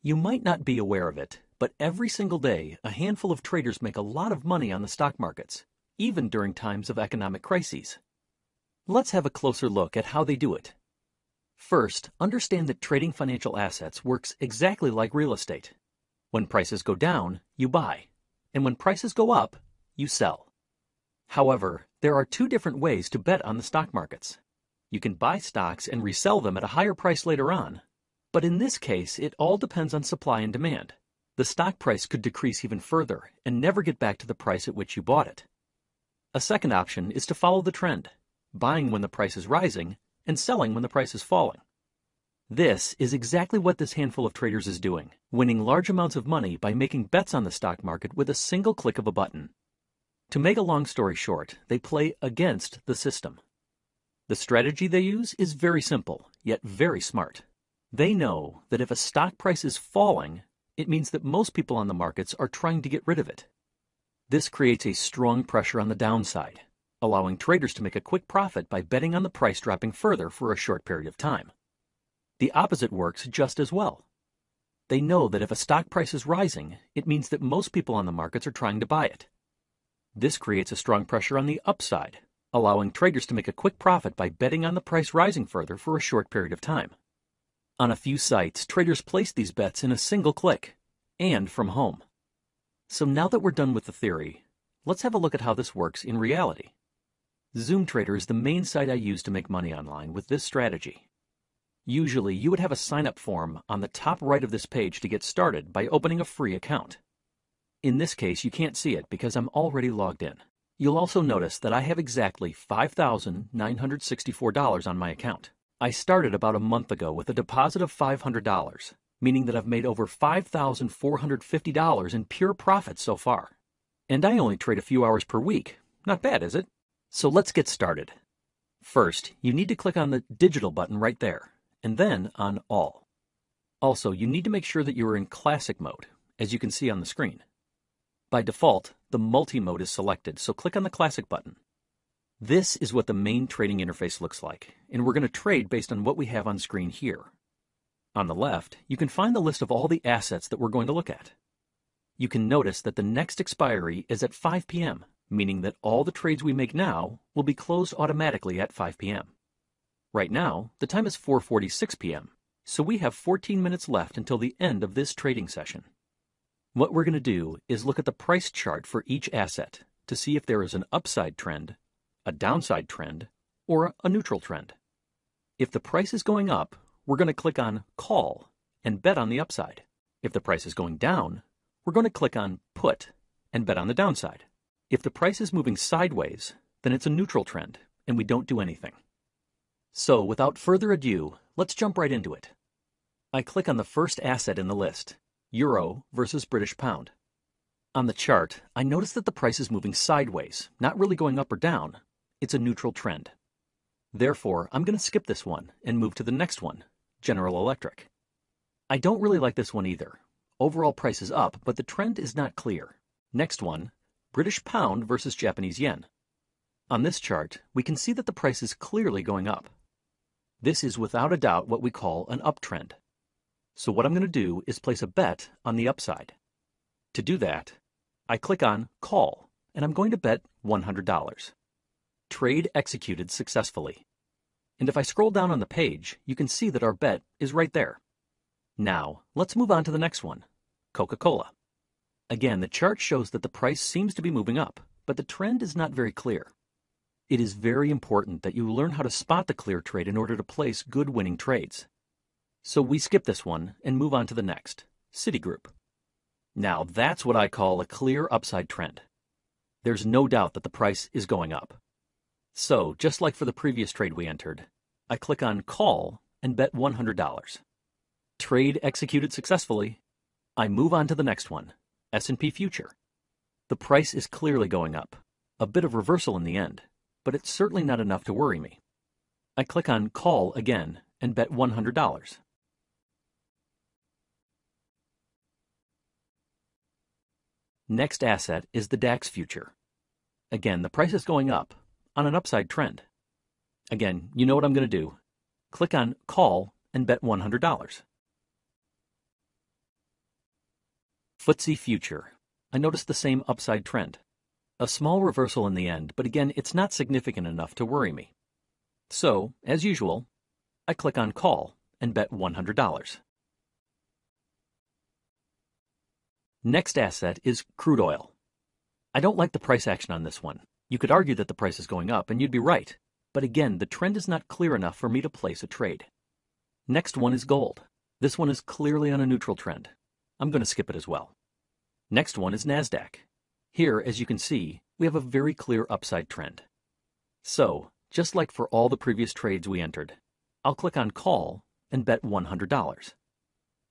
You might not be aware of it, but every single day, a handful of traders make a lot of money on the stock markets, even during times of economic crises. Let's have a closer look at how they do it. First, understand that trading financial assets works exactly like real estate. When prices go down, you buy, and when prices go up, you sell. However, there are two different ways to bet on the stock markets. You can buy stocks and resell them at a higher price later on, but in this case, it all depends on supply and demand. The stock price could decrease even further and never get back to the price at which you bought it. A second option is to follow the trend, buying when the price is rising and selling when the price is falling. This is exactly what this handful of traders is doing, winning large amounts of money by making bets on the stock market with a single click of a button. To make a long story short, they play against the system. The strategy they use is very simple, yet very smart. They know that if a stock price is falling, it means that most people on the markets are trying to get rid of it. This creates a strong pressure on the downside, allowing traders to make a quick profit by betting on the price dropping further for a short period of time. The opposite works just as well. They know that if a stock price is rising, it means that most people on the markets are trying to buy it. This creates a strong pressure on the upside, allowing traders to make a quick profit by betting on the price rising further for a short period of time. On a few sites, traders place these bets in a single click, and from home. So now that we're done with the theory, let's have a look at how this works in reality. ZoomTrader is the main site I use to make money online with this strategy. Usually, you would have a sign-up form on the top right of this page to get started by opening a free account. In this case, you can't see it because I'm already logged in. You'll also notice that I have exactly $5,964 on my account. I started about a month ago with a deposit of $500, meaning that I've made over $5,450 in pure profit so far. And I only trade a few hours per week. Not bad, is it? So let's get started. First, you need to click on the digital button right there, and then on all. Also, you need to make sure that you are in classic mode, as you can see on the screen. By default, the multi-mode is selected, so click on the classic button. This is what the main trading interface looks like, and we're going to trade based on what we have on screen here. On the left, you can find the list of all the assets that we're going to look at. You can notice that the next expiry is at 5 p.m., meaning that all the trades we make now will be closed automatically at 5 p.m. Right now, the time is 4:46 p.m., so we have 14 minutes left until the end of this trading session. What we're going to do is look at the price chart for each asset to see if there is an upside trend, a downside trend, or a neutral trend. If the price is going up, we're going to click on Call and bet on the upside. If the price is going down, we're going to click on Put and bet on the downside. If the price is moving sideways, then it's a neutral trend and we don't do anything. So without further ado, let's jump right into it. I click on the first asset in the list, Euro versus British Pound. On the chart, I notice that the price is moving sideways, not really going up or down. It's a neutral trend. Therefore, I'm going to skip this one and move to the next one, General Electric. I don't really like this one either. Overall price is up, but the trend is not clear. Next one, British Pound versus Japanese Yen. On this chart, we can see that the price is clearly going up. This is without a doubt what we call an uptrend. So what I'm going to do is place a bet on the upside. To do that, I click on Call, and I'm going to bet $100. Trade executed successfully. And if I scroll down on the page, you can see that our bet is right there. Now, let's move on to the next one, Coca-Cola. Again, the chart shows that the price seems to be moving up, but the trend is not very clear. It is very important that you learn how to spot the clear trade in order to place good winning trades. So we skip this one and move on to the next, Citigroup. Now, that's what I call a clear upside trend. There's no doubt that the price is going up. So, just like for the previous trade we entered, I click on Call and bet $100. Trade executed successfully. I move on to the next one, S&P Future. The price is clearly going up, a bit of reversal in the end, but it's certainly not enough to worry me. I click on Call again and bet $100. Next asset is the DAX future. Again, the price is going up on an upside trend. Again, you know what I'm going to do. Click on Call and bet $100. FTSE Future. I noticed the same upside trend. A small reversal in the end, but again, it's not significant enough to worry me. So, as usual, I click on Call and bet $100. Next asset is crude oil. I don't like the price action on this one. You could argue that the price is going up, and you'd be right. But again, the trend is not clear enough for me to place a trade. Next one is gold. This one is clearly on a neutral trend. I'm going to skip it as well. Next one is NASDAQ. Here, as you can see, we have a very clear upside trend. So, just like for all the previous trades we entered, I'll click on Call and bet $100.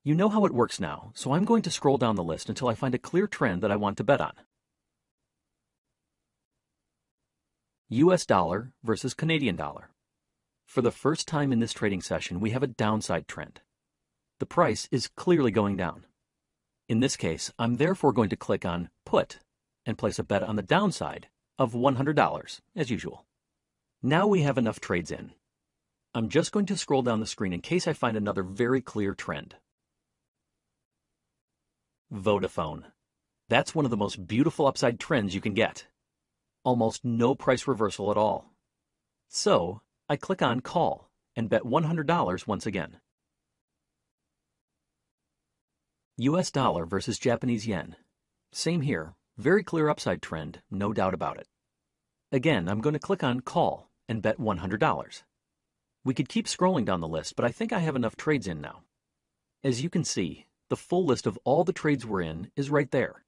You know how it works now, so I'm going to scroll down the list until I find a clear trend that I want to bet on. US dollar versus Canadian dollar. For the first time in this trading session, we have a downside trend. The price is clearly going down. In this case, I'm therefore going to click on Put and place a bet on the downside of $100, as usual. Now we have enough trades in. I'm just going to scroll down the screen in case I find another very clear trend. Vodafone. That's one of the most beautiful upside trends you can get. Almost no price reversal at all. So, I click on Call and bet $100 once again. US dollar versus Japanese yen. Same here, very clear upside trend, no doubt about it. Again, I'm going to click on Call and bet $100. We could keep scrolling down the list, but I think I have enough trades in now. As you can see, the full list of all the trades we're in is right there.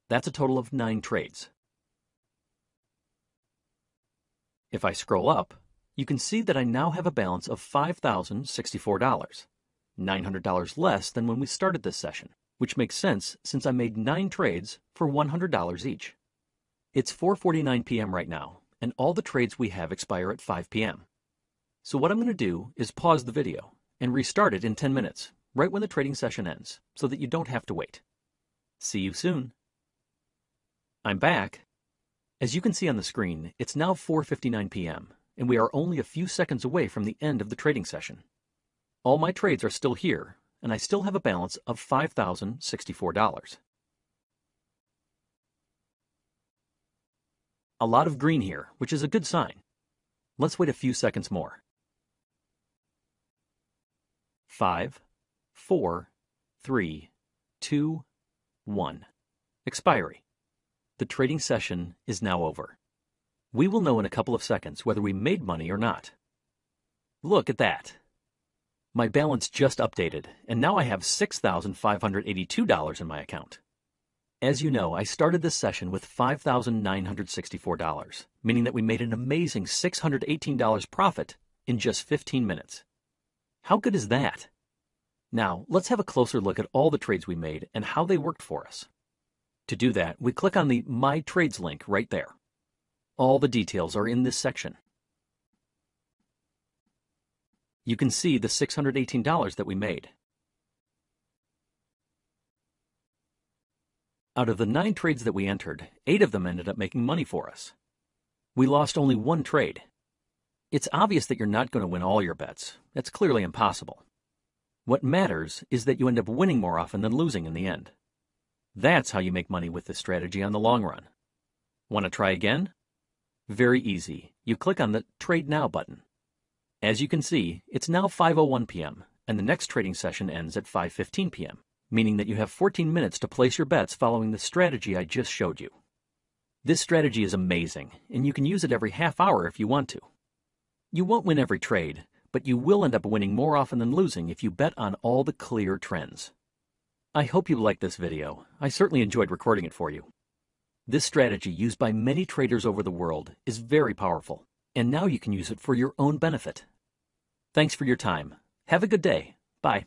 That's a total of 9 trades. If I scroll up, you can see that I now have a balance of $5,064, $900 less than when we started this session, which makes sense since I made 9 trades for $100 each. It's 4:49 p.m. right now, and all the trades we have expire at 5 p.m. So what I'm going to do is pause the video and restart it in 10 minutes, right when the trading session ends, so that you don't have to wait. See you soon. I'm back. As you can see on the screen, it's now 4:59 p.m., and we are only a few seconds away from the end of the trading session. All my trades are still here, and I still have a balance of $5,064. A lot of green here, which is a good sign. Let's wait a few seconds more. 5, 4, 3, 2, 1. Expiry. The trading session is now over. We will know in a couple of seconds whether we made money or not. Look at that. My balance just updated, and now I have $6,582 in my account. As you know, I started this session with $5,964, meaning that we made an amazing $618 profit in just 15 minutes. How good is that? Now, let's have a closer look at all the trades we made and how they worked for us. To do that, we click on the My Trades link right there. All the details are in this section. You can see the $618 that we made. Out of the 9 trades that we entered, 8 of them ended up making money for us. We lost only 1 trade. It's obvious that you're not going to win all your bets. That's clearly impossible. What matters is that you end up winning more often than losing in the end. That's how you make money with this strategy on the long run. Want to try again? Very easy. You click on the Trade Now button. As you can see, it's now 5:01 p.m., and the next trading session ends at 5:15 p.m., meaning that you have 14 minutes to place your bets following the strategy I just showed you. This strategy is amazing, and you can use it every half hour if you want to. You won't win every trade, but you will end up winning more often than losing if you bet on all the clear trends. I hope you liked this video. I certainly enjoyed recording it for you. This strategy, used by many traders over the world, is very powerful, and now you can use it for your own benefit. Thanks for your time. Have a good day. Bye.